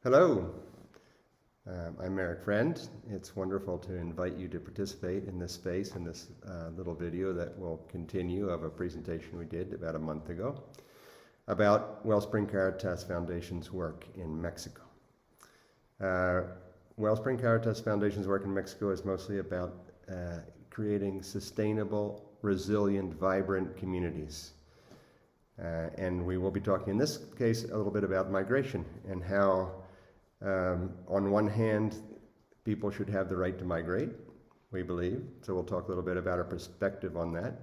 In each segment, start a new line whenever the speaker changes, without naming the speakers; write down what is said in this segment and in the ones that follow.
Hello, I'm Eric Friend. It's wonderful to invite you to participate in this space in this little video that will continue of a presentation we did about a month ago about Wellspring Karitas Foundation's work in Mexico. Wellspring Karitas Foundation's work in Mexico is mostly about creating sustainable, resilient, vibrant communities. And we will be talking in this case a little bit about migration and how on one hand, people should have the right to migrate, we believe. So we'll talk a little bit about our perspective on that.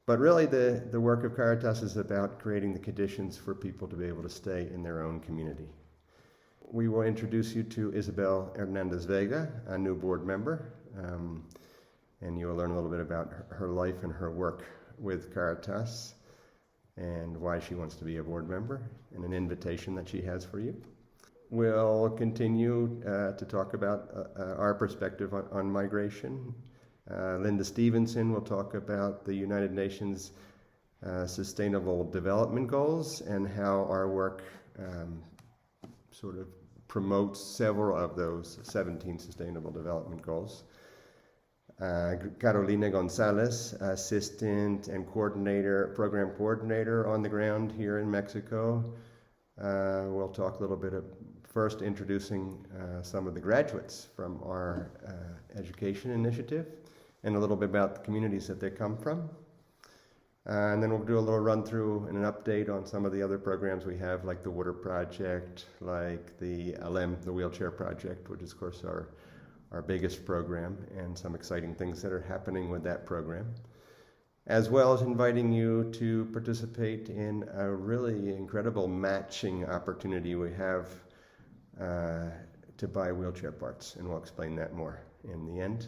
But really the work of Caritas is about creating the conditions for people to be able to stay in their own community. We will introduce you to Isabel Hernandez Vega, a new board member, and you will learn a little bit about her life and her work with Caritas and why she wants to be a board member and an invitation that she has for you. We'll continue to talk about our perspective on migration. Linda Stevenson will talk about the United Nations Sustainable Development Goals and how our work sort of promotes several of those 17 Sustainable Development Goals. Carolina Gonzalez, assistant and program coordinator on the ground here in Mexico. We'll talk a little bit first introducing some of the graduates from our education initiative and a little bit about the communities that they come from. And then we'll do a little run through and an update on some of the other programs we have, like the Water Project, like the ALEM, the Wheelchair Project, which is of course our biggest program, and some exciting things that are happening with that program, as well as inviting you to participate in a really incredible matching opportunity we have to buy wheelchair parts, and we'll explain that more in the end.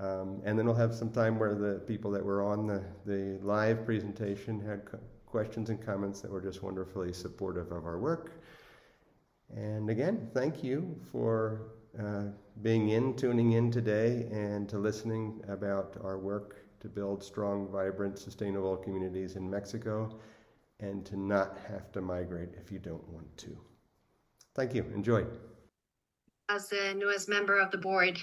And then we'll have some time where the people that were on the live presentation had questions and comments that were just wonderfully supportive of our work. And again, thank you for tuning in today and to listening about our work to build strong, vibrant, sustainable communities in Mexico and to not have to migrate if you don't want to. Thank you. Enjoy.
As the newest member of the board.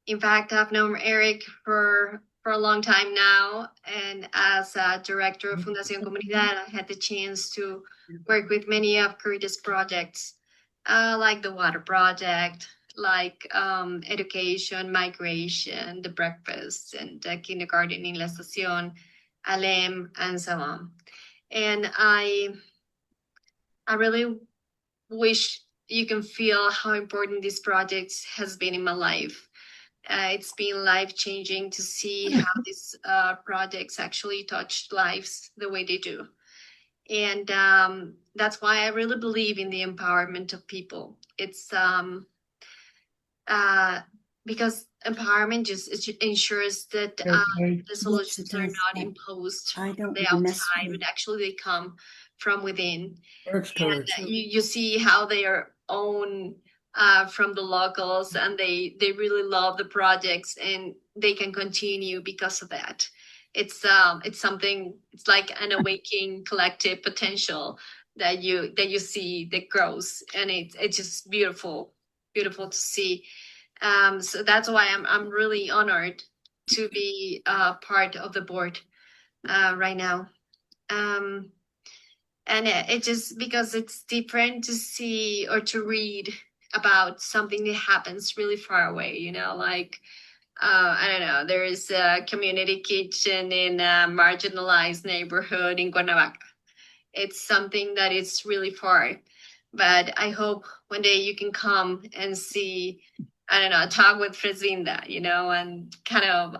In fact, I've known Eric for a long time now, and as a director of Fundación Comunidad, I had the chance to work with many of Karitas projects, like the Water Project, like education, migration, the breakfast, and kindergarten in La Estación, ALEM, and so on. And I really wish you can feel how important this project has been in my life. It's been life-changing to see how these projects actually touched lives the way they do. And that's why I really believe in the empowerment of people. It's because empowerment just ensures that the solutions are not imposed from the outside, but actually they come from within. And you see how they are owned from the locals, and they really love the projects, and they can continue because of that. It's something. It's like an awakening collective potential that you see that grows, and it's just beautiful to see. So that's why I'm really honored to be part of the board right now. And it just because it's different to see or to read about something that happens really far away, like, I don't know, there is a community kitchen in a marginalized neighborhood in Cuernavaca. It's something that is really far, but I hope one day you can come and see, I don't know, talk with Freslinda, and kind of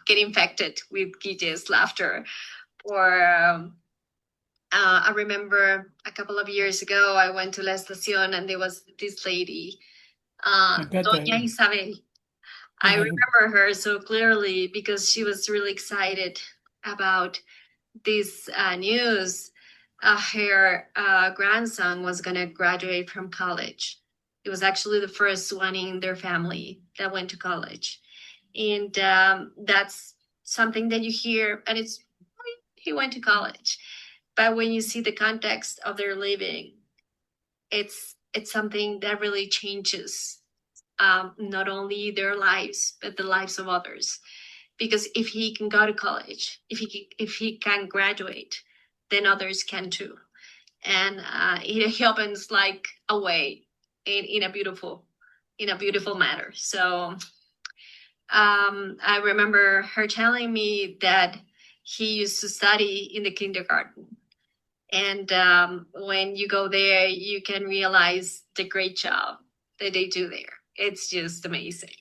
get infected with Guille's laughter. Or I remember a couple of years ago, I went to La Estación, and there was this lady, Doña Isabel. I remember her so clearly because she was really excited about this news. Her grandson was going to graduate from college. It was actually the first one in their family that went to college. And that's something that you hear, and he went to college. But when you see the context of their living, it's it's something that really changes not only their lives but the lives of others. Because if he can go to college, if he can graduate, then others can too, and it happens like a way in a beautiful manner. So I remember her telling me that he used to study in the kindergarten. And when you go there, you can realize the great job that they do there. It's just amazing.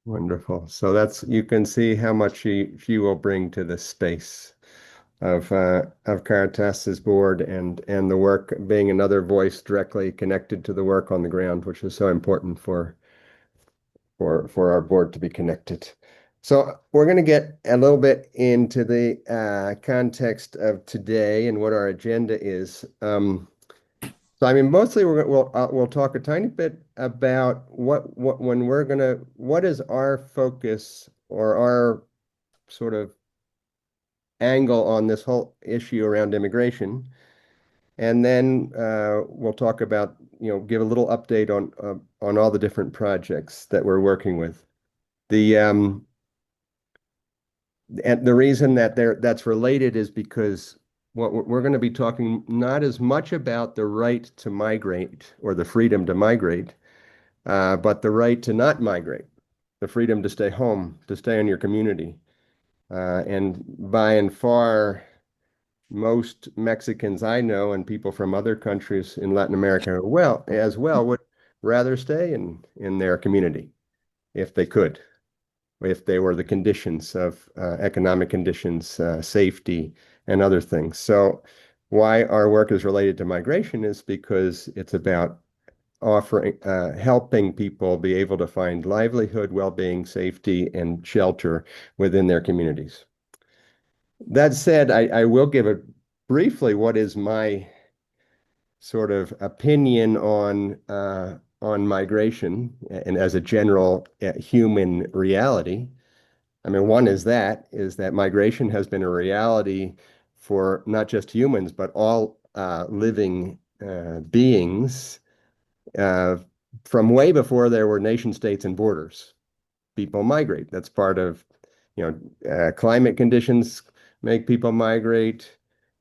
Wonderful. So that's you can see how much she will bring to the space of Caritas's board and the work being another voice directly connected to the work on the ground, which is so important for our board to be connected. So we're going to get a little bit into the context of today and what our agenda is. So I mean, mostly we'll talk a tiny bit about what is our focus or our sort of angle on this whole issue around immigration, and then we'll talk about give a little update on all the different projects that we're working with. The and the reason that that's related is because what we're going to be talking not as much about the right to migrate or the freedom to migrate, but the right to not migrate, the freedom to stay home, to stay in your community. And by and far, most Mexicans I know and people from other countries in Latin America as well would rather stay in their community if they could, if they were the conditions of economic conditions, safety, and other things. So why our work is related to migration is because it's about offering, helping people be able to find livelihood, well-being, safety, and shelter within their communities. That said, I will give it briefly what is my sort of opinion on migration and as a general human reality. I mean, one is that migration has been a reality for not just humans, but all living beings uh, from way before there were nation states and borders. People migrate. That's part of, climate conditions make people migrate,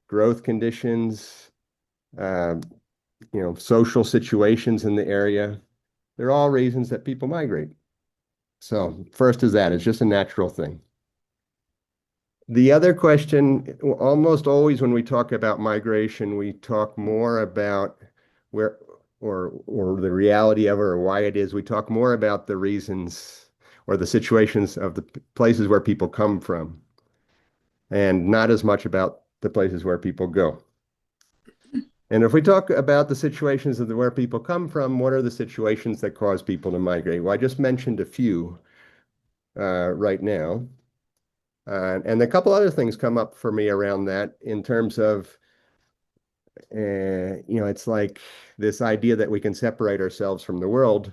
growth conditions, uh, social situations in the area. They're all reasons that people migrate. So first is that, it's just a natural thing. The other question, almost always when we talk about migration, we talk more about where or the reality of it or why it is. We talk more about the reasons or the situations of the places where people come from, and not as much about the places where people go. And if we talk about the situations of where people come from, what are the situations that cause people to migrate? Well, I just mentioned a few right now. And a couple other things come up for me around that in terms of, it's like this idea that we can separate ourselves from the world,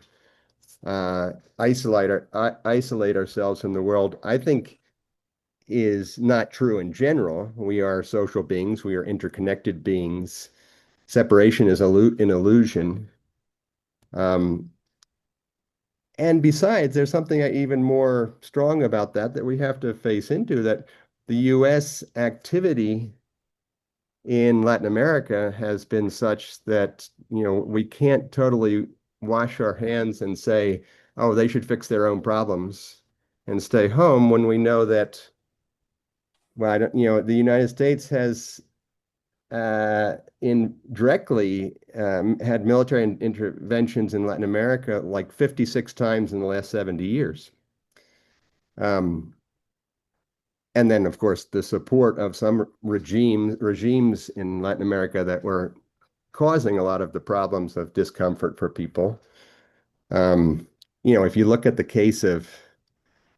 isolate ourselves from the world, I think is not true in general. We are social beings. We are interconnected beings. Separation is an illusion. Um, and besides, there's something even more strong about that we have to face into, that the U.S. activity in Latin America has been such that, we can't totally wash our hands and say, oh, they should fix their own problems and stay home when we know that, well, the United States has indirectly had military interventions in Latin America like 56 times in the last 70 years. Um, and then, of course, the support of some regimes in Latin America that were causing a lot of the problems of discomfort for people. If you look at the case of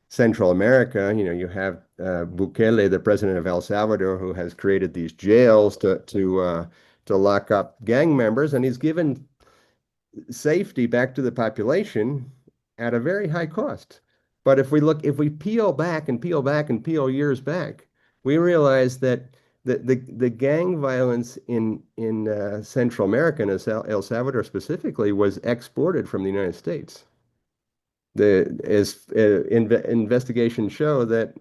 Central America, you have Bukele, the president of El Salvador, who has created these jails to lock up gang members, and he's given safety back to the population at a very high cost. But if we peel back and peel back and peel years back, we realize that the gang violence in Central America and El Salvador specifically was exported from the United States. Investigations show that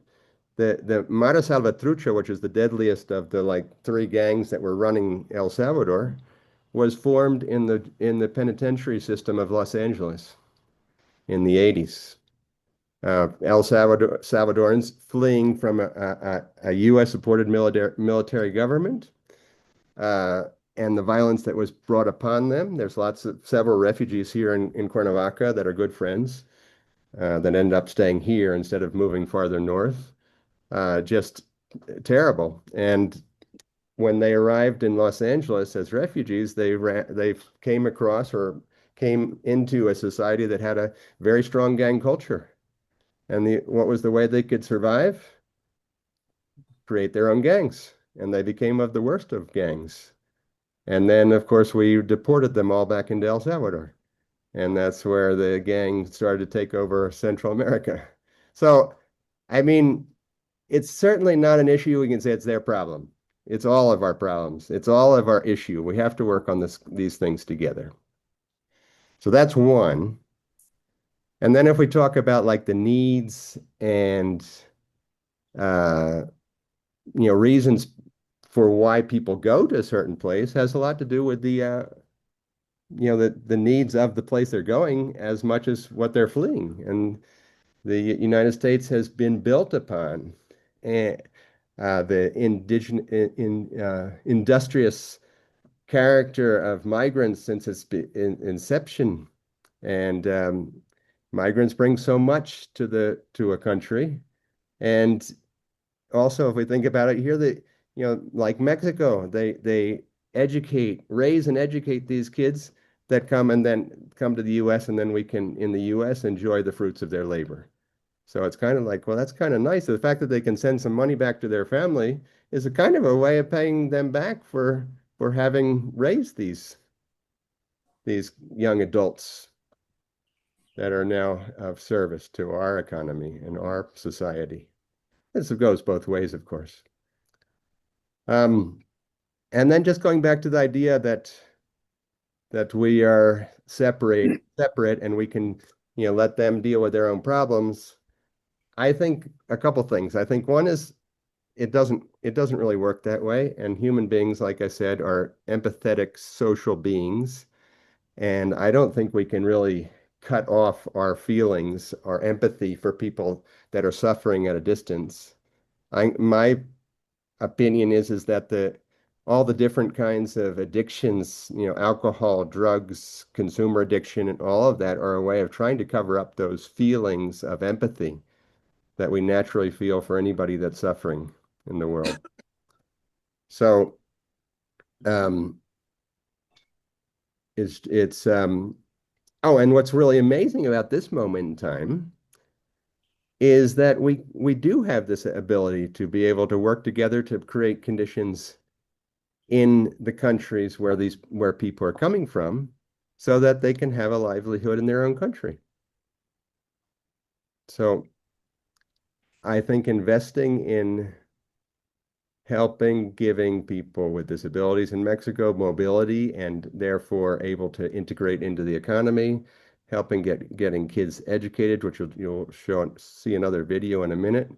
the Mara Salvatrucha, which is the deadliest of the like three gangs that were running El Salvador, was formed in the penitentiary system of Los Angeles in the 80s. Salvadorans fleeing from a U.S. supported military government, uh, and the violence that was brought upon them. There's several refugees here in Cuernavaca that are good friends that end up staying here instead of moving farther north. Just terrible. And when they arrived in Los Angeles as refugees, they came across or came into a society that had a very strong gang culture. And what was the way they could survive? Create their own gangs. And they became of the worst of gangs. And then, of course, we deported them all back into El Salvador. And that's where the gang started to take over Central America. So, I mean, it's certainly not an issue we can say it's their problem. It's all of our problems. It's all of our issue. We have to work on these things together. So that's one. And then if we talk about like the needs and uh, reasons for why people go to a certain place has a lot to do with the needs of the place they're going as much as what they're fleeing. And the United States has been built upon the industrious character of migrants since its inception. And migrants bring so much to a country. And also, if we think about it here, like Mexico, they raise and educate these kids that come and then come to the U.S. and then we can, in the U.S., enjoy the fruits of their labor. So it's kind of like, well, that's kind of nice. The fact that they can send some money back to their family is a kind of a way of paying them back for having raised these young adults that are now of service to our economy and our society. This goes both ways, of course. And then just going back to the idea that we are separate and we can, let them deal with their own problems. I think a couple things. I think one is it doesn't really work that way. And human beings, like I said, are empathetic social beings. And I don't think we can really cut off our feelings, our empathy for people that are suffering at a distance. My opinion is that all the different kinds of addictions, alcohol, drugs, consumer addiction, and all of that are a way of trying to cover up those feelings of empathy that we naturally feel for anybody that's suffering in the world. So it's oh, and what's really amazing about this moment in time is that we do have this ability to be able to work together to create conditions in the countries where people are coming from so that they can have a livelihood in their own country. So I think investing in giving people with disabilities in Mexico mobility and therefore able to integrate into the economy, helping getting kids educated, which you'll see another video in a minute,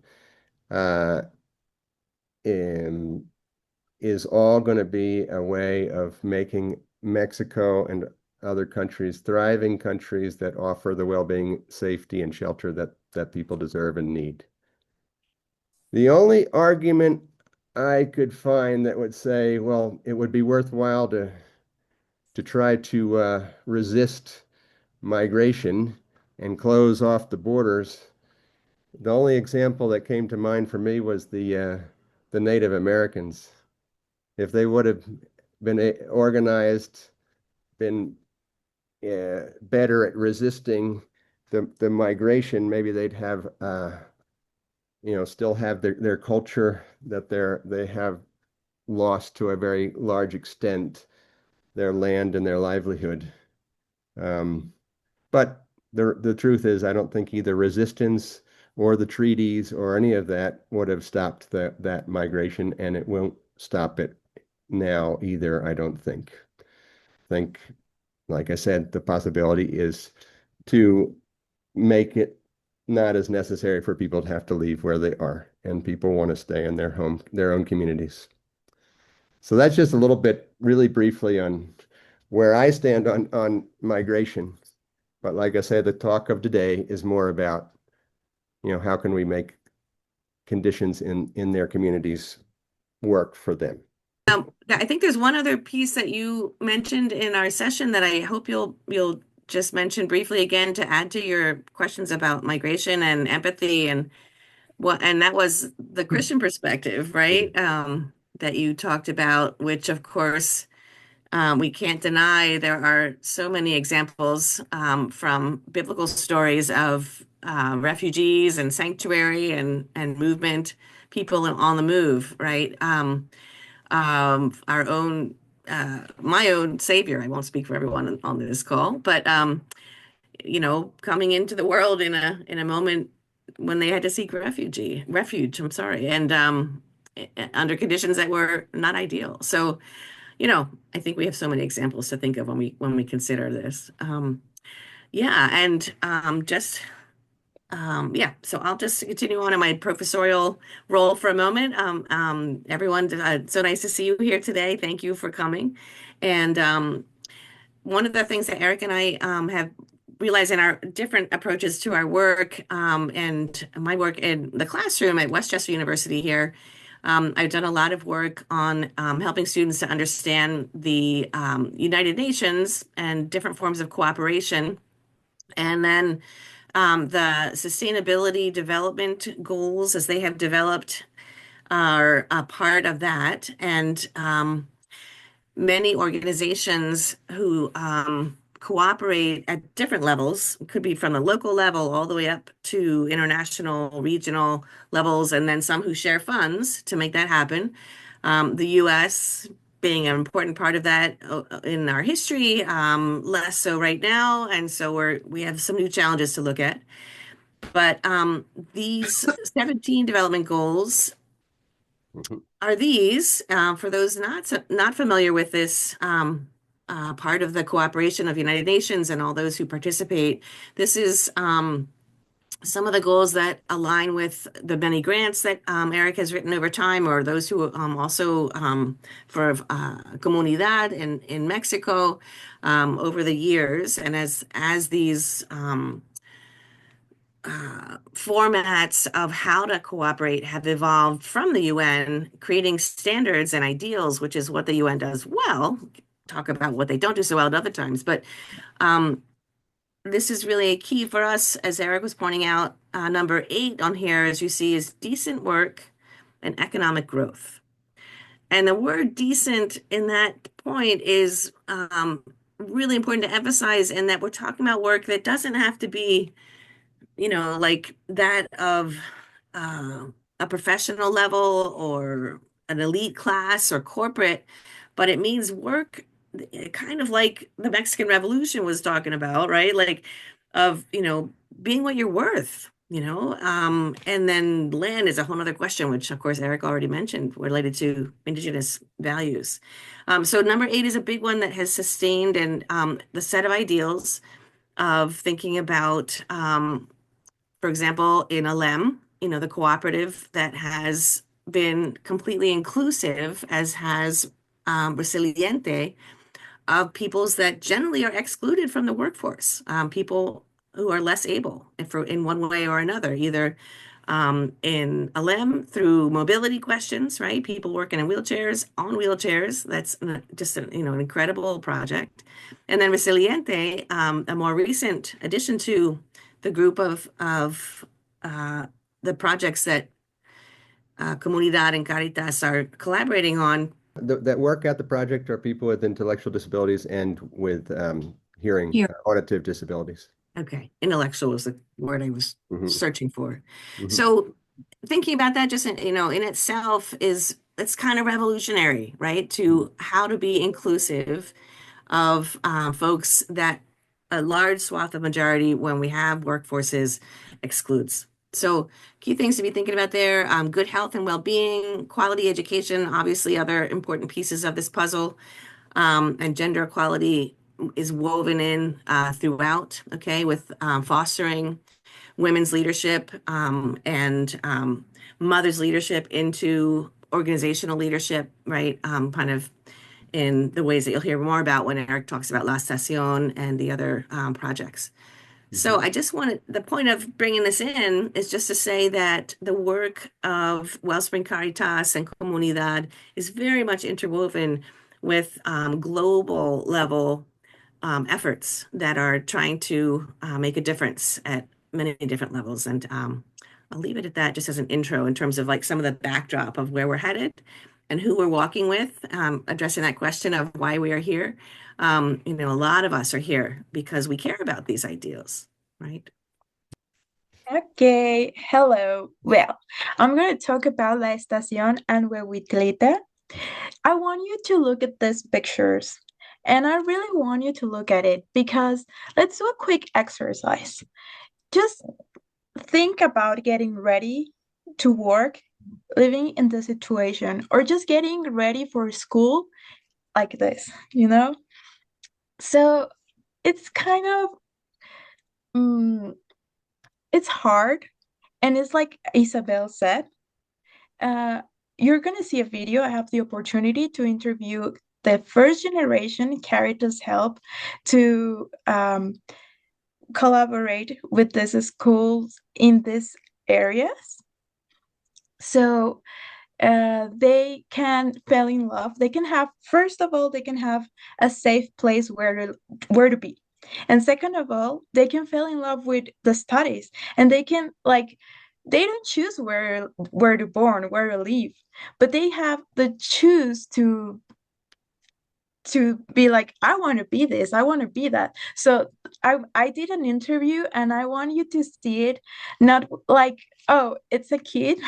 and is all going to be a way of making Mexico and other countries thriving countries that offer the well-being, safety, and shelter that people deserve and need. The only argument I could find that would say, well, it would be worthwhile to try to resist migration and close off the borders. The only example that came to mind for me was the Native Americans. If they would have been organized, been better at resisting the migration, maybe they'd have still have their culture that they have lost to a very large extent, their land and their livelihood. But the truth is, I don't think either resistance or the treaties or any of that would have stopped that migration, and it won't stop it now either, I don't think. Think, like I said, the possibility is to make it not as necessary for people to have to leave where they are, and people want to stay in their home, their own communities. So that's just a little bit, really briefly, on where I stand on migration. But like I said, the talk of today is more about, how can we make conditions in their communities work for them.
I think there's one other piece that you mentioned in our session that I hope you'll just mention briefly again to add to your questions about migration and empathy and that was the Christian perspective, right? That you talked about, which of course we can't deny there are so many examples from biblical stories of refugees and sanctuary and movement, people on the move, right? Our own, my own savior. I won't speak for everyone on this call, but coming into the world in a moment when they had to seek refuge. I'm sorry, and under conditions that were not ideal. So, I think we have so many examples to think of when we consider this. Yeah, and just yeah, so I'll just continue on in my professorial role for a moment. Everyone, so nice to see you here today. Thank you for coming. And one of the things that Eric and I have realized in our different approaches to our work and my work in the classroom at Westchester University here, I've done a lot of work on helping students to understand the United Nations and different forms of cooperation. And then the sustainability development goals as they have developed are a part of that. And many organizations who cooperate at different levels, could be from the local level all the way up to international, regional levels, and then some who share funds to make that happen. The US being an important part of that in our history, less so right now. And so we have some new challenges to look at. But these 17 development goals are these, for those not familiar with this part of the cooperation of the United Nations and all those who participate, this is some of the goals that align with the many grants that Eric has written over time, or those who also for Comunidad in Mexico over the years. And as these formats of how to cooperate have evolved from the UN, creating standards and ideals, which is what the UN does well. Talk about what they don't do so well at other times, but this is really a key for us, as Eric was pointing out. Number 8 on here, as you see, is decent work and economic growth. And the word decent in that point is really important to emphasize, in that we're talking about work that doesn't have to be like that of a professional level or an elite class or corporate, but it means work kind of like the Mexican Revolution was talking about, right? Like of, being what you're worth, and then land is a whole other question, which of course Eric already mentioned, related to indigenous values. So number 8 is a big one that has sustained, and the set of ideals of thinking about for example, in ALEM, the cooperative that has been completely inclusive, as has Resiliente, of peoples that generally are excluded from the workforce, people who are less able in one way or another, either in ALEM through mobility questions, right? People working in wheelchairs, on wheelchairs. That's just an incredible project. And then Resiliente, a more recent addition to the group of the projects that Comunidad and Caritas are collaborating on.
That work at the project are people with intellectual disabilities and with hearing,
Here.
auditive disabilities.
Okay, intellectual was the word I was searching for.
Mhm.
So thinking about that just in itself it's kind of revolutionary, right? To how to be inclusive of folks that a large swath of majority, when we have workforces, excludes. So key things to be thinking about there, good health and well-being, quality education, obviously other important pieces of this puzzle, and gender equality is woven in throughout, okay, with fostering women's leadership and mothers' leadership into organizational leadership, right? Kind of in the ways that you'll hear more about when Eric talks about La Estación and the other projects. So I just wanted, the point of bringing this in is just to say that the work of Wellspring Karitas and Comunidad is very much interwoven with global level efforts that are trying to make a difference at many different levels. And I'll leave it at that just as an intro in terms of like some of the backdrop of where we're headed and who we're walking with, addressing that question of why we are here. A lot of us are here because we care about these ideals, right?
Okay, hello. Well, I'm going to talk about La Estación and Huehuitlita. I want you to look at these pictures, and I really want you to look at it because let's do a quick exercise. Just think about getting ready to work, living in the situation, or just getting ready for school like this, you know? So it's kind of, it's hard. And it's like Isabel said, you're going to see a video. I have the opportunity to interview the first generation Caritas help to collaborate with these schools in these areas. So they can fall in love. They can have, first of all, they can have a safe place where to be. And second of all, they can fall in love with the studies, and they can like they don't choose where to born, where to live, but they have the choose to be like, I want to be this, I want to be that. So I did an interview, and I want you to see it, not like, oh, it's a kid,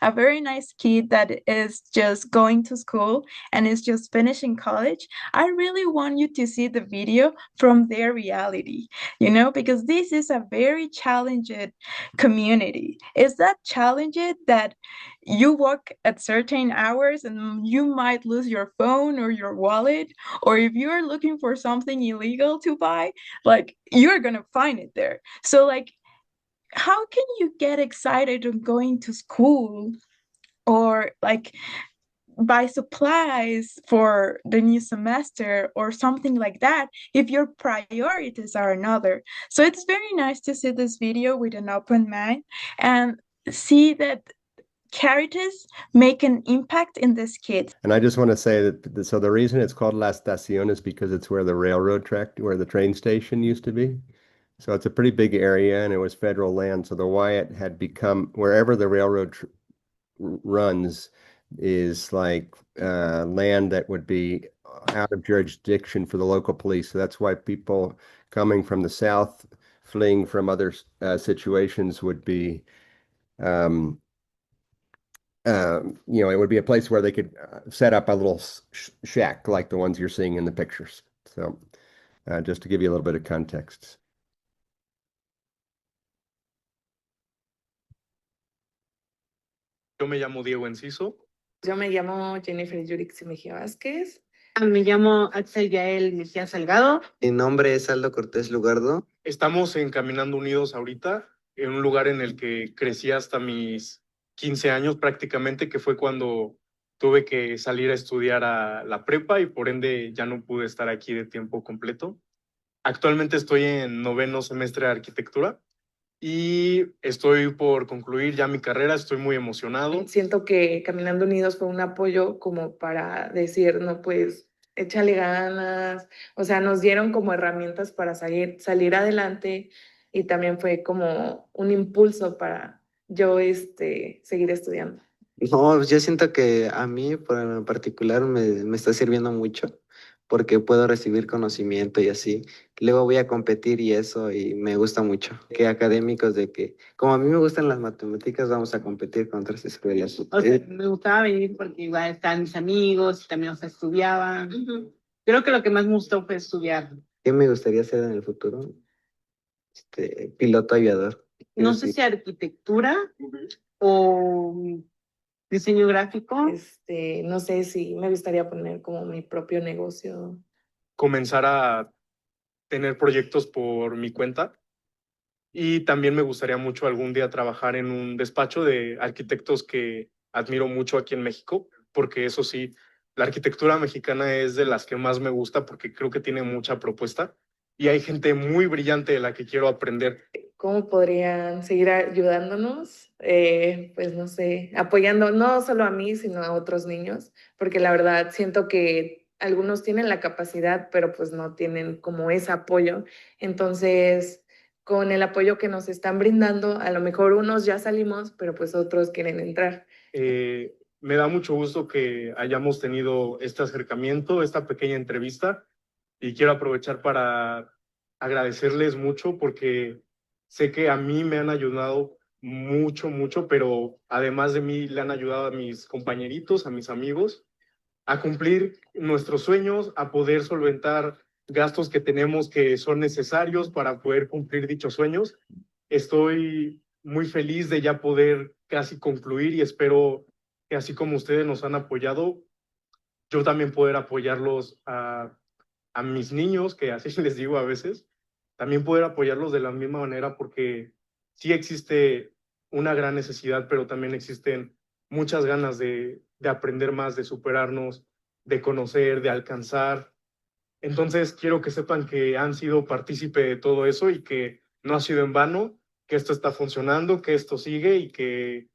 a very nice kid that is just going to school and is just finishing college. I really want you to see the video from their reality, because this is a very challenged community. Is that challenged that you work at certain hours and you might lose your phone or your wallet, or if you're looking for something illegal to buy, like you're gonna find it there. So like, how can you get excited on going to school or like buy supplies for the new semester or something like that if your priorities are another? So it's very nice to see this video with an open mind and see that Caritas make an impact in this kid.
And I just want to say that so the reason it's called La Estación is because it's where the railroad track, where the train station used to be. So it's a pretty big area, and it was federal land. So the Wyatt had become, wherever the railroad runs is like land that would be out of jurisdiction for the local police. So that's why people coming from the south, fleeing from other situations would be it would be a place where they could set up a little shack like the ones you're seeing in the pictures. So just to give you a little bit of context.
Yo me llamo Diego Enciso.
Yo me llamo Jennifer Yurix Mejía Vázquez.
Me llamo Axel Yael Mejía Salgado.
Mi nombre es Aldo Cortés Lugardo.
Estamos en Caminando Unidos ahorita, en un lugar en el que crecí hasta mis 15 años prácticamente, que fue cuando tuve que salir a estudiar a la prepa y por ende ya no pude estar aquí de tiempo completo. Actualmente estoy en 9º semestre de arquitectura y estoy por concluir ya mi carrera, estoy muy emocionado.
Siento que Caminando Unidos fue un apoyo como para decir, no, pues échale ganas, o sea, nos dieron como herramientas para salir adelante, y también fue como un impulso para yo seguir estudiando.
No, yo siento que a mí en particular me está sirviendo mucho porque puedo recibir conocimiento y así. Luego voy a competir y eso, y me gusta mucho. Que académicos de que, como a mí me gustan las matemáticas, vamos a competir con otras escuelas.
O sea, me gustaba venir porque igual estaban mis amigos y también estudiaban. Creo que lo que más me gustó fue estudiar.
¿Qué me gustaría ser en el futuro? Piloto aviador.
no sé si arquitectura o diseño gráfico.
No sé si me gustaría poner como mi propio negocio.
Comenzar a tener proyectos por mi cuenta. Y también me gustaría mucho algún día trabajar en un despacho de arquitectos que admiro mucho aquí en México, porque eso sí, la arquitectura mexicana es de las que más me gusta porque creo que tiene mucha propuesta y hay gente muy brillante de la que quiero aprender.
¿Cómo podrían seguir ayudándonos? Pues no sé, apoyando no solo a mí, sino a otros niños, porque la verdad siento que algunos tienen la capacidad, pero pues no tienen como ese apoyo. Entonces, con el apoyo que nos están brindando, a lo mejor unos ya salimos, pero pues otros quieren entrar.
Me da mucho gusto que hayamos tenido este acercamiento, esta pequeña entrevista, y quiero aprovechar para agradecerles mucho porque sé que a mí me han ayudado mucho, mucho, pero además de mí le han ayudado a mis compañeritos, a mis amigos, a cumplir nuestros sueños, a poder solventar gastos que tenemos que son necesarios para poder cumplir dichos sueños. Estoy muy feliz de ya poder casi concluir y espero que así como ustedes nos han apoyado, yo también poder apoyarlos a mis niños, que así les digo a veces, también poder apoyarlos de la misma manera porque sí existe una gran necesidad, pero también existen muchas ganas de aprender más, de superarnos, de conocer, de alcanzar. Entonces quiero que sepan que han sido partícipe de todo eso y que no ha sido en vano, que esto está funcionando, que esto sigue y que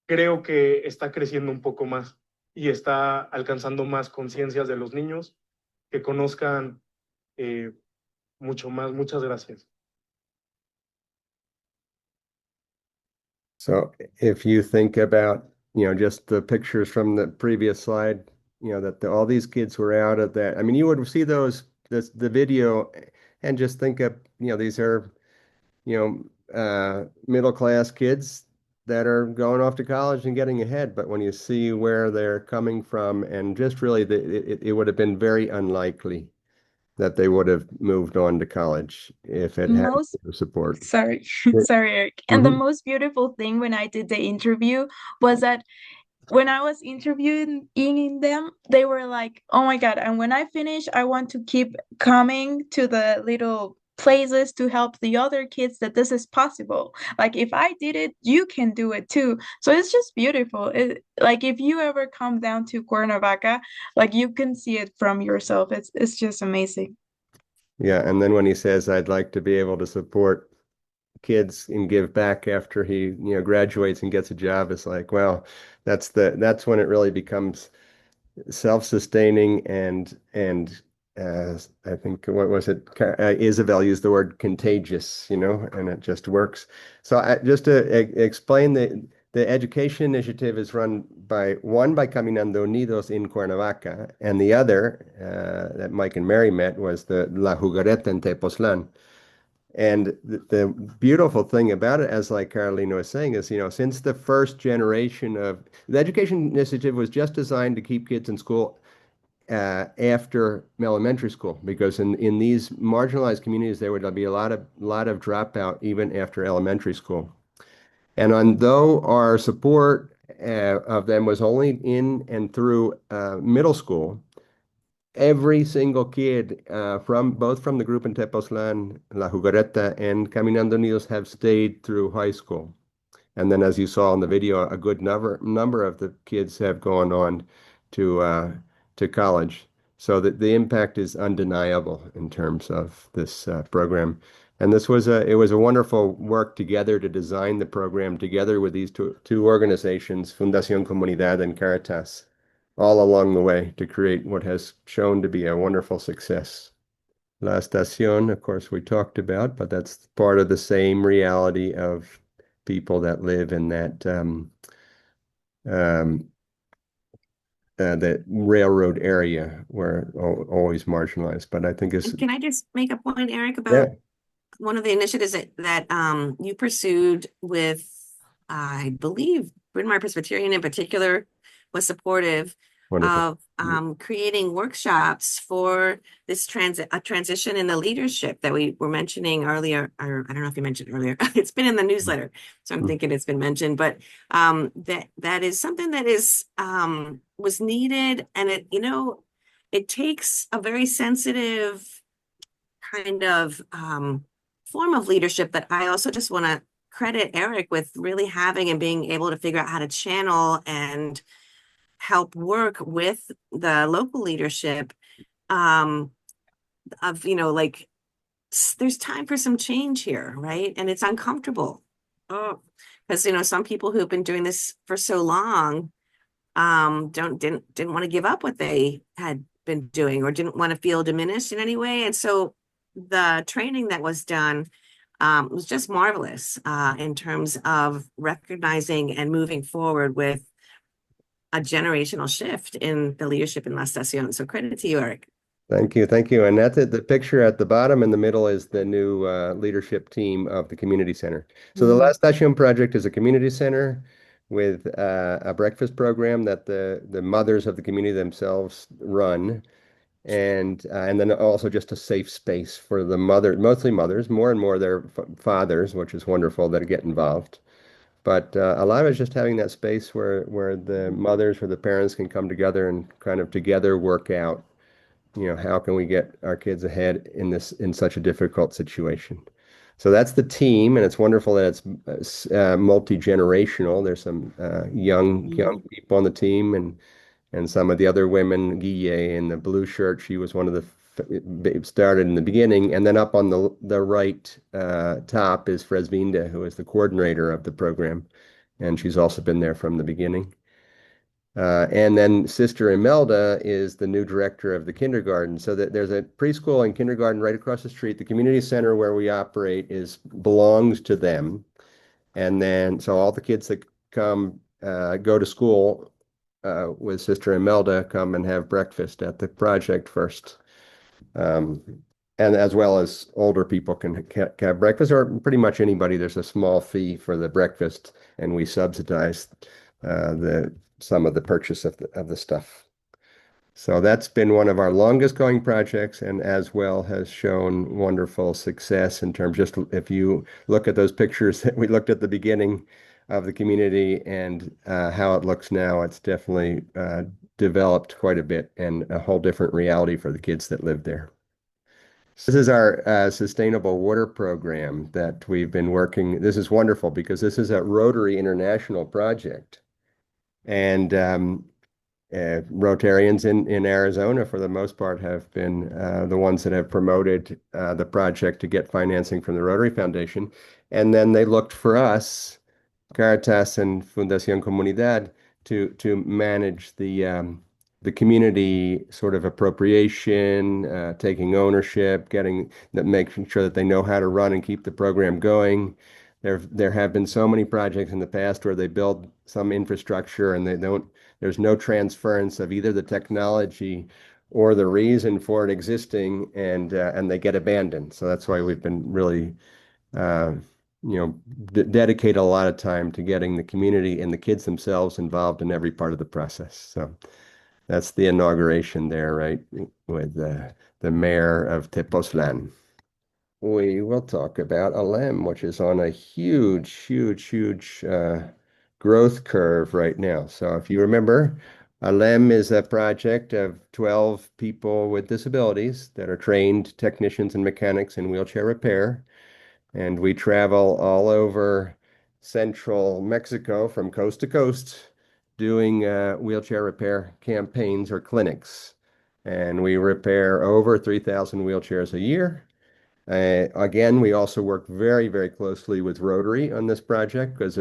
creo que está creciendo un poco más y está alcanzando más conciencias de los niños, que conozcan mucho más. Muchas gracias.
So if you think about, just the pictures from the previous slide, that all these kids were out at that. I mean, you would see the video and just think of, these are, middle class kids that are going off to college and getting ahead. But when you see where they're coming from and just really, it would have been very unlikely that they would have moved on to college if it had
Most
the support.
Sorry,
Yeah.
sorry, Eric. And the
Mhm.
most beautiful thing when I did the interview was that when I was interviewing them, they were like, "Oh my God, and when I finish, I want to keep coming to the little places to help the other kids that this is possible. Like if I did it, you can do it too." So it's just beautiful. Like if you ever come down to Cuernavaca, like you can see it from yourself. It's just amazing.
Yeah, and then when he says, "I'd like to be able to support kids and give back after he, graduates and gets a job," it's like, well, that's when it really becomes self-sustaining and I think what was it? Isabel used the word contagious, and it just works. So just to explain the education initiative is run by Caminando Unidos in Cuernavaca, and the other that Mike and Mary met was the La Jugareta in Tepoztlán. And the beautiful thing about it, as like Carolina was saying, is, since the first generation of the education initiative was just designed to keep kids in school after elementary school, because in these marginalized communities, there would be a lot of dropout even after elementary school. And although our support of them was only in and through middle school, every single kid both from the group in Tepoztlán, La Jugareta, and Caminando Unidos have stayed through high school. And then, as you saw in the video, a good number of the kids have gone on to college. So the impact is undeniable in terms of this program. And it was a wonderful work together to design the program together with these two organizations, Fundación Comunidad and Caritas, all along the way to create what has shown to be a wonderful success. La Estación, of course, we talked about, but that's part of the same reality of people that live in that that railroad area where always marginalized. But I think it's
Can I just make a point, Eric,
yeah.
about one of the initiatives that you pursued with, I believe, Bryn Mawr Presbyterian in particular was supportive,
Wonderful.
of creating workshops for this transition in the leadership that we were mentioning earlier, or I don't know if you mentioned earlier. It's been in the newsletter, so I'm thinking it's been mentioned, but that is something that is was needed, and it takes a very sensitive kind of form of leadership that I also just want to credit Eric with really having and being able to figure out how to channel and help work with the local leadership of, like, there's time for some change here, right? And it's uncomfortable. Oh, because, some people who've been doing this for so long didn't want to give up what they had been doing or didn't want to feel diminished in any way. And so the training that was done was just marvelous in terms of recognizing and moving forward with a generational shift in the leadership in La Estacion. So credit to you, Eric.
Thank you. Thank you. And that's it. The picture at the bottom in the middle is the new leadership team of the community center. So the La Estacion project is a community center with a breakfast program that the mothers of the community themselves run. And then also just a safe space for the mostly mothers, more and more their fathers, which is wonderful that get involved. But a lot of it is just having that space where the mothers or the parents can come together and kind of together work out, how can we get our kids ahead in such a difficult situation. So that's the team, and it's wonderful that it's multi-generational. There's some young people on the team, and some of the other women. Guille in the blue shirt, she was one of the started in the beginning, and then up on the right top is Fresvinda, who is the coordinator of the program, and she's also been there from the beginning. And then Sister Imelda is the new director of the kindergarten. So that there's a preschool and kindergarten right across the street. The community center where we operate belongs to them. And then so all the kids that come go to school with Sister Imelda come and have breakfast at the project first. And as well as older people can have breakfast, or pretty much anybody. There's a small fee for the breakfast, and we subsidize some of the purchase of the stuff. So that's been one of our longest going projects, and as well has shown wonderful success in terms, just if you look at those pictures that we looked at the beginning of the community and how it looks now, it's definitely developed quite a bit and a whole different reality for the kids that live there. This is our sustainable water program that we've been working. This is wonderful because this is a Rotary International project. And Rotarians in Arizona, for the most part, have been the ones that have promoted the project to get financing from the Rotary Foundation. And then they looked for us, Caritas and Fundación Comunidad, to manage the community sort of appropriation, taking ownership, making sure that they know how to run and keep the program going. There have been so many projects in the past where they build some infrastructure and there's no transference of either the technology or the reason for it existing, and they get abandoned. So that's why we've been really dedicate a lot of time to getting the community and the kids themselves involved in every part of the process. So that's the inauguration there, right, with the mayor of Tepoztlán. We will talk about Alem, which is on a huge growth curve right now. So if you remember, Alem is a project of 12 people with disabilities that are trained technicians and mechanics in wheelchair repair. And we travel all over central Mexico from coast to coast doing wheelchair repair campaigns or clinics. And we repair over 3,000 wheelchairs a year. Again, we also work very, very closely with Rotary on this project because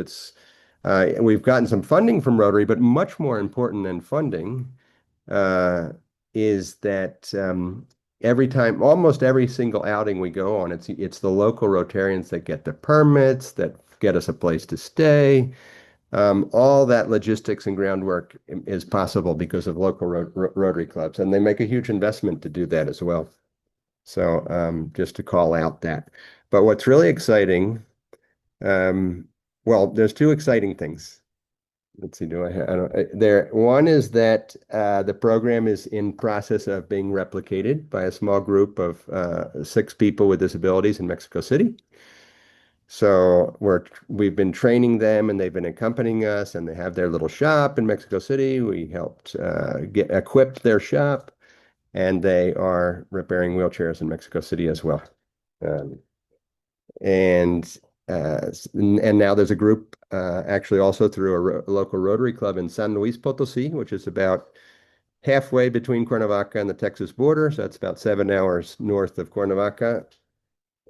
we've gotten some funding from Rotary, but much more important than funding is that almost every single outing we go on, it's the local Rotarians that get the permits, that get us a place to stay. All that logistics and groundwork is possible because of local Rotary clubs, and they make a huge investment to do that as well. So just to call out that. But what's really exciting, well, there's two exciting things. let's see, do I don't, there, one is that the program is in process of being replicated by a small group of 6 people with disabilities in Mexico City. So we've been training them and they've been accompanying us and they have their little shop in Mexico City. We helped get equipped their shop and they are repairing wheelchairs in Mexico City as well. Um, and and now there's a group actually also through a local Rotary Club in San Luis Potosí, which is about halfway between Cuernavaca and the Texas border. So that's about 7 hours north of Cuernavaca.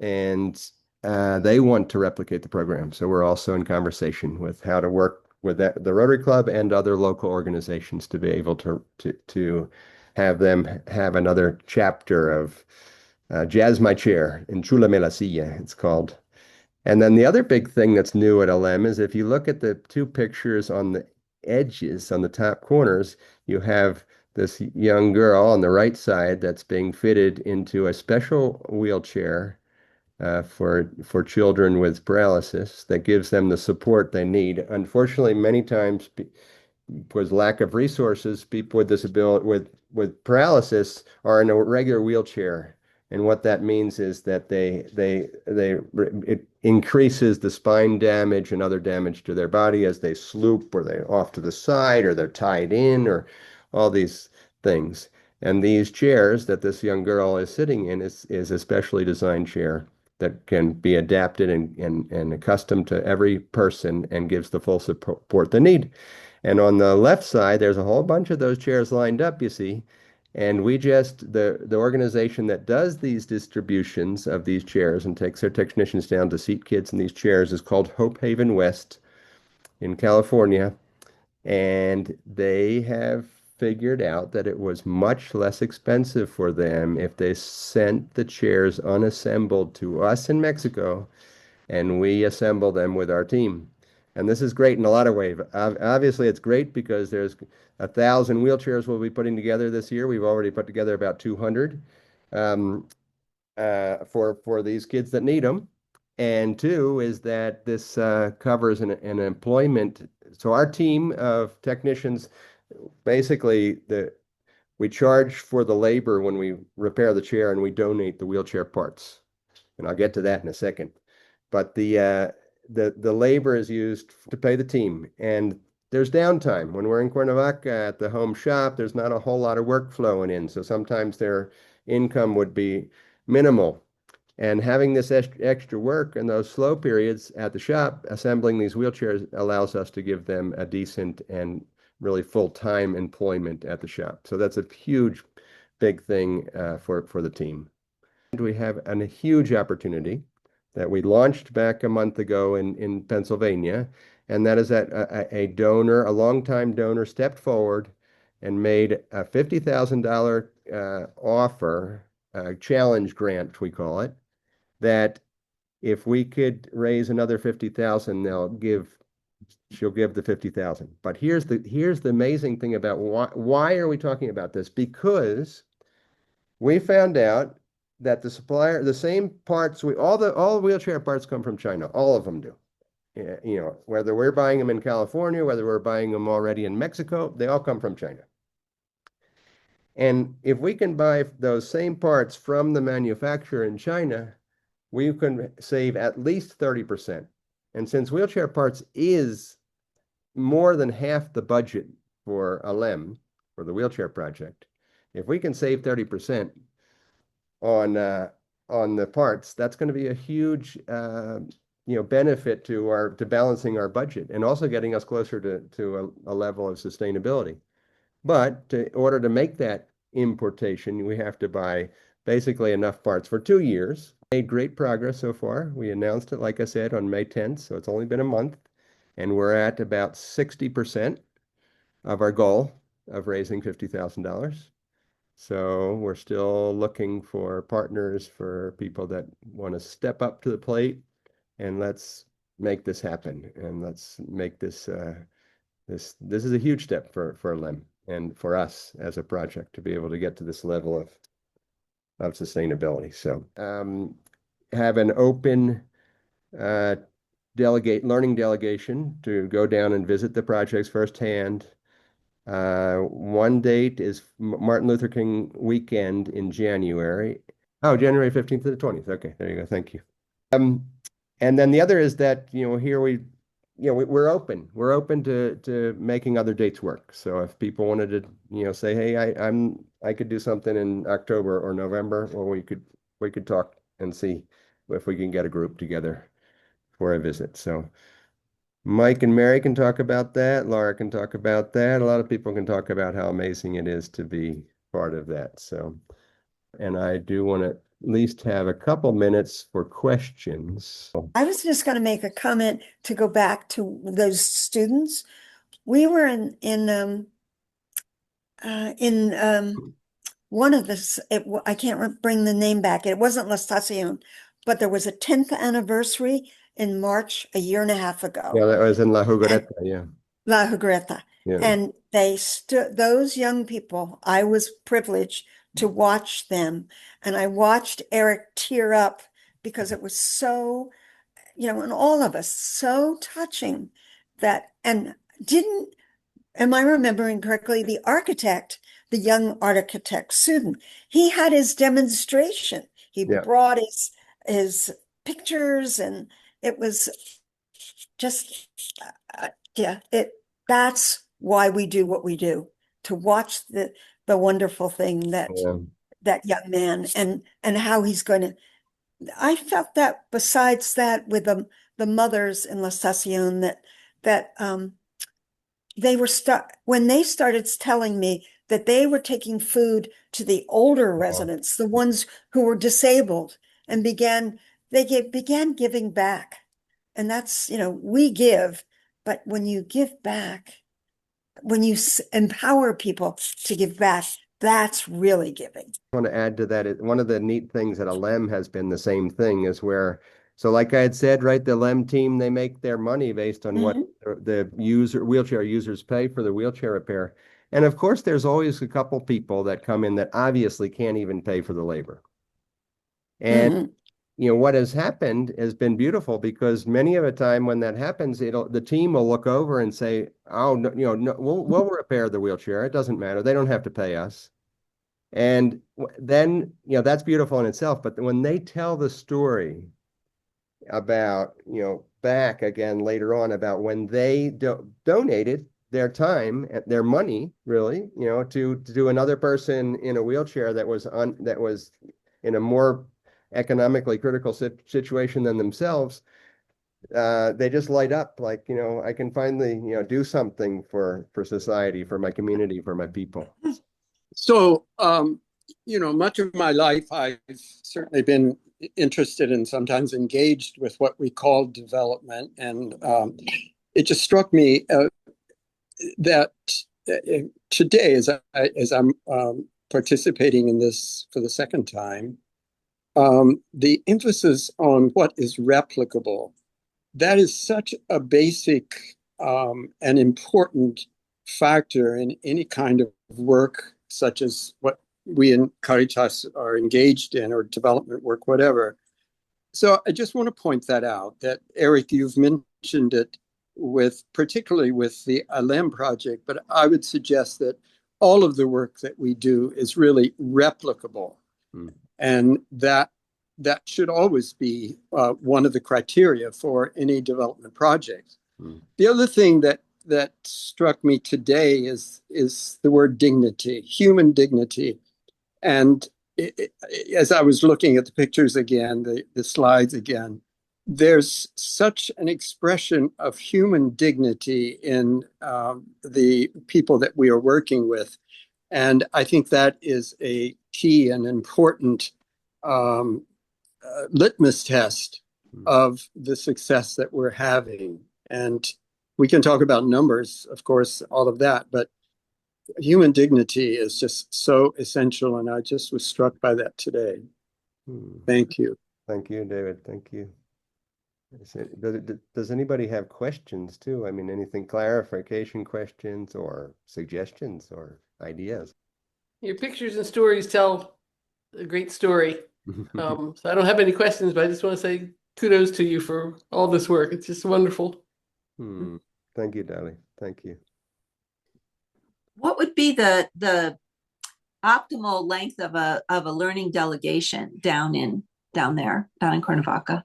And they want to replicate the program. So we're also in conversation with how to work with the Rotary Club and other local organizations to be able to have them have another chapter of Jazz My Chair, Enchúlame la Silla, it's called. And then the other big thing that's new at LM is if you look at the 2 pictures on the edges, on the top corners, you have this young girl on the right side that's being fitted into a special wheelchair for children with paralysis that gives them the support they need. Unfortunately, many times because lack of resources, people with disability with paralysis are in a regular wheelchair. And what that means is that it increases the spine damage and other damage to their body as they sloop or they're off to the side or they're tied in or all these things. And these chairs that this young girl is sitting in is a specially designed chair that can be adapted and accustomed to every person and gives the full support they need. And on the left side, there's a whole bunch of those chairs lined up, you see. And the organization that does these distributions of these chairs and takes their technicians down to seat kids in these chairs is called Hope Haven West in California. And they have figured out that it was much less expensive for them if they sent the chairs unassembled to us in Mexico and we assemble them with our team. And this is great in a lot of ways. Obviously, it's great because there's 1,000 wheelchairs we'll be putting together this year. We've already put together about 200 for these kids that need them. And 2 is that this covers an employment. So our team of technicians, basically, we charge for the labor when we repair the chair and we donate the wheelchair parts. And I'll get to that in a second. But the labor is used to pay the team. And there's downtime. When we're in Cuernavaca at the home shop, there's not a whole lot of work flowing in. So sometimes their income would be minimal. And having this extra work and those slow periods at the shop, assembling these wheelchairs allows us to give them a decent and really full-time employment at the shop. So that's a huge, big thing for the team. And we have a huge opportunity that we launched back a month ago in Pennsylvania, and that is that a donor, a longtime donor, stepped forward and made a $50,000 offer, challenge grant, we call it, that if we could raise another 50,000, she'll give the 50,000. But here's the amazing thing about why are we talking about this? Because we found out that the supplier, the same parts, all wheelchair parts come from China. All of them do. You know, whether we're buying them in California, whether we're buying them already in Mexico, they all come from China. And if we can buy those same parts from the manufacturer in China, we can save at least 30%. And since wheelchair parts is more than half the budget for LM, for the wheelchair project, if we can save 30% on the parts, that's going to be a huge benefit to balancing our budget and also getting us closer to a level of sustainability. But in order to make that importation, we have to buy basically enough parts for 2 years. Made great progress so far. We announced it, like I said, on May 10th, so it's only been a month, and we're at about 60% of our goal of raising $50,000. So we're still looking for partners, for people that want to step up to the plate, and let's make this happen. And let's make this this is a huge step for LEM and for us as a project to be able to get to this level of sustainability. So have an open learning delegation to go down and visit the projects firsthand. One date is Martin Luther King weekend in January. Oh, January 15th to the 20th. Okay, there you go. Thank you. And then the other is that, here we're open. We're open to making other dates work. So if people wanted to, say, hey, I could do something in October or November, well, we could talk and see if we can get a group together for a visit. So Mike and Mary can talk about that. Laura can talk about that. A lot of people can talk about how amazing it is to be part of that. So, and I do want to at least have a couple minutes for questions.
I was just going to make a comment to go back to those students. We were in one of this, I can't bring the name back. It wasn't La Estación, but there was a 10th anniversary in March a year and a half ago.
Yeah, that was in La Jugareta, yeah.
La Jugareta.
Yeah.
And they stood, those young people, I was privileged to watch them. And I watched Eric tear up because it was so, and all of us, so touching that, and am I remembering correctly, the architect, the young architect, Sudin, he had his demonstration. He brought his pictures, and it was just, that's why we do what we do, to watch the wonderful thing that young man and how he's going to. I felt that besides that with the mothers in La Estación that they were when they started telling me that they were taking food to the older residents, the ones who were disabled, and began giving back. And that's, we give, but when you give back, when you empower people to give back, that's really giving.
I want to add to that. One of the neat things at a LEM has been the same thing, is where, so like I had said, right, the LEM team, they make their money based on what the wheelchair users pay for the wheelchair repair. And of course, there's always a couple people that come in that obviously can't even pay for the labor. And what has happened has been beautiful, because many of the time when that happens, the team will look over and say, oh, no, no, we'll repair the wheelchair. It doesn't matter. They don't have to pay us. And then, that's beautiful in itself. But when they tell the story about, back again later on, about when they donated their time, their money, really, to do another person in a wheelchair that was in a more economically critical situation than themselves, they just light up like, I can finally, do something for society, for my community, for my people.
So, much of my life, I've certainly been interested and sometimes engaged with what we call development. And it just struck me that today, as I'm participating in this for the second time, the emphasis on what is replicable, that is such a basic and important factor in any kind of work, such as what we in Caritas are engaged in, or development work, whatever. So I just want to point that out, that Eric, you've mentioned it particularly with the ALEM project, but I would suggest that all of the work that we do is really replicable. And that should always be one of the criteria for any development project. The other thing that struck me today is the word dignity, human dignity. And as I was looking at the pictures again, the slides again, there's such an expression of human dignity in the people that we are working with. And I think that is a key and important litmus test of the success that we're having. And we can talk about numbers, of course, all of that, but human dignity is just so essential. And I just was struck by that today. Thank you.
Thank you, David. Thank you. Does anybody have questions too? I mean, anything, clarification questions or suggestions or ideas?
Your pictures and stories tell a great story. So I don't have any questions, but I just want to say kudos to you for all this work. It's just wonderful.
Thank you, Dolly. Thank you.
What would be the optimal length of a learning delegation down in Cuernavaca?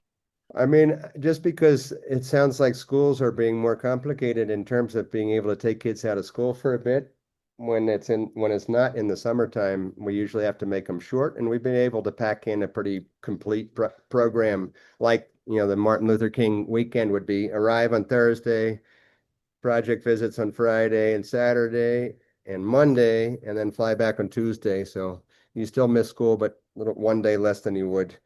I mean, just because it sounds like schools are being more complicated in terms of being able to take kids out of school for a bit. When it's not in the summertime, we usually have to make them short, and we've been able to pack in a pretty complete program, like the Martin Luther King weekend would be: arrive on Thursday, project visits on Friday and Saturday and Monday, and then fly back on Tuesday. So you still miss school, but one day less than you would.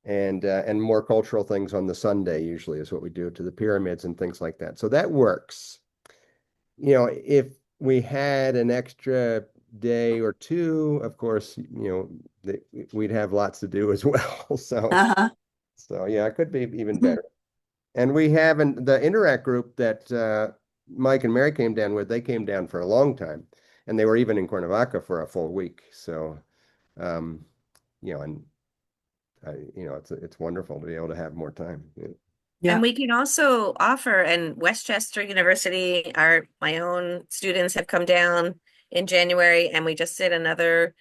And more cultural things on the Sunday usually is what we do, to the pyramids and things like that. So that works. If we had an extra day or two, of course, we'd have lots to do as well. So yeah, it could be even better. And we haven't, the Interact group that Mike and Mary came down with, they came down for a long time, and they were even in Cuernavaca for a full week. So, and it's wonderful to be able to have more time.
Yeah. And we can also offer, and Westchester University, my own students have come down in January, and we just did another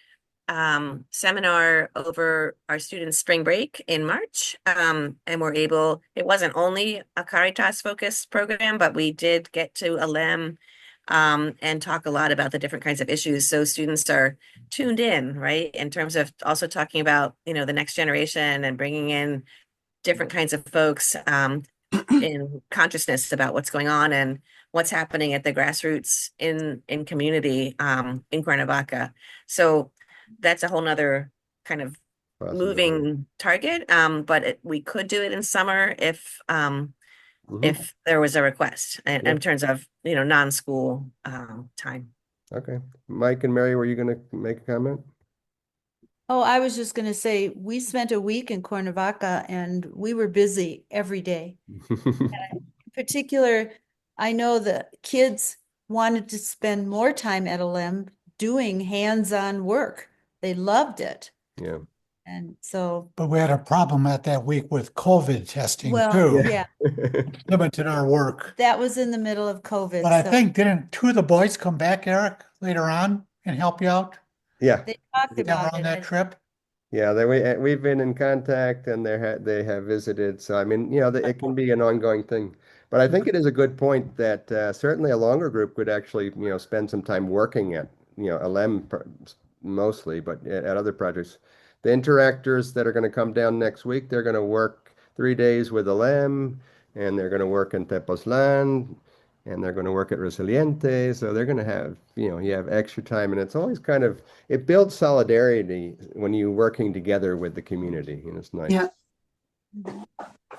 seminar over our students' spring break in March. And it wasn't only a Caritas focused program, but we did get to ALEM and talk a lot about the different kinds of issues. So students are tuned in, right? In terms of also talking about, the next generation and bringing in different kinds of folks in consciousness about what's going on and what's happening at the grassroots in community in Cuernavaca. So that's a whole nother kind of moving target. But we could do it in summer if there was a request in terms of non-school time.
Okay, Mike and Mary, were you going to make a comment?
Oh, I was just going to say, we spent a week in Cuernavaca and we were busy every day. In particular, I know the kids wanted to spend more time at ALEM doing hands-on work. They loved it.
Yeah.
And so.
But we had a problem at that week with COVID testing too.
Yeah.
Limited our work.
That was in the middle of COVID.
But I think, didn't two of the boys come back, Eric, later on and help you out?
Yeah.
They talked about
on that trip.
Yeah, we've been in contact, and they have visited. So I mean, it can be an ongoing thing. But I think it is a good point that certainly a longer group could actually spend some time working at ALEM mostly, but at other projects. The interactors that are going to come down next week, they're going to work 3 days with ALEM, and they're going to work in Tepoztlán, and they're going to work at Resiliente. So they're going to have, you have extra time, and it's always it builds solidarity when you're working together with the community, and it's nice.
Yeah.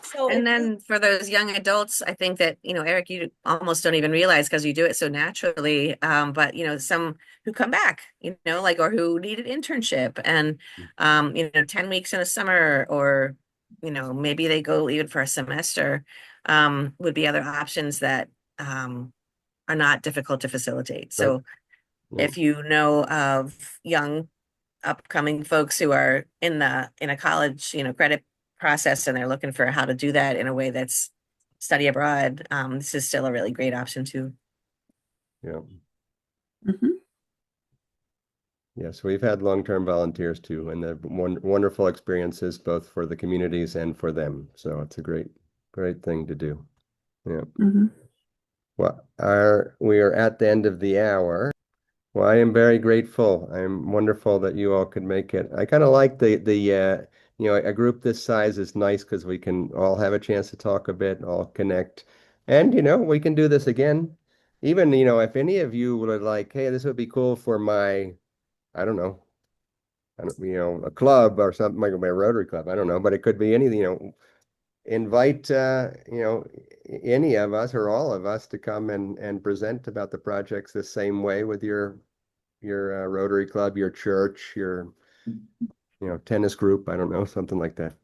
So, and then for those young adults, I think that, Eric, you almost don't even realize because you do it so naturally. But, some who come back, or who need an internship and, 10 weeks in a summer, or, maybe they go even for a semester, would be other options that are not difficult to facilitate. So if you know of young upcoming folks who are in a college, credit process, and they're looking for how to do that in a way that's study abroad, this is still a really great option too.
Yeah. Yes, we've had long-term volunteers too, and they've wonderful experiences both for the communities and for them. So it's a great thing to do. Yeah. Well, we are at the end of the hour. Well, I am very grateful. I'm wonderful that you all could make it. I kind of like the a group this size is nice because we can all have a chance to talk a bit, all connect, and we can do this again. Even if any of you would like, hey, this would be cool for my, I don't know, a club or something, like my Rotary Club. I don't know, but it could be anything. Invite any of us or all of us to come and present about the projects the same way with your Rotary Club, your church, your tennis group. I don't know, something like that.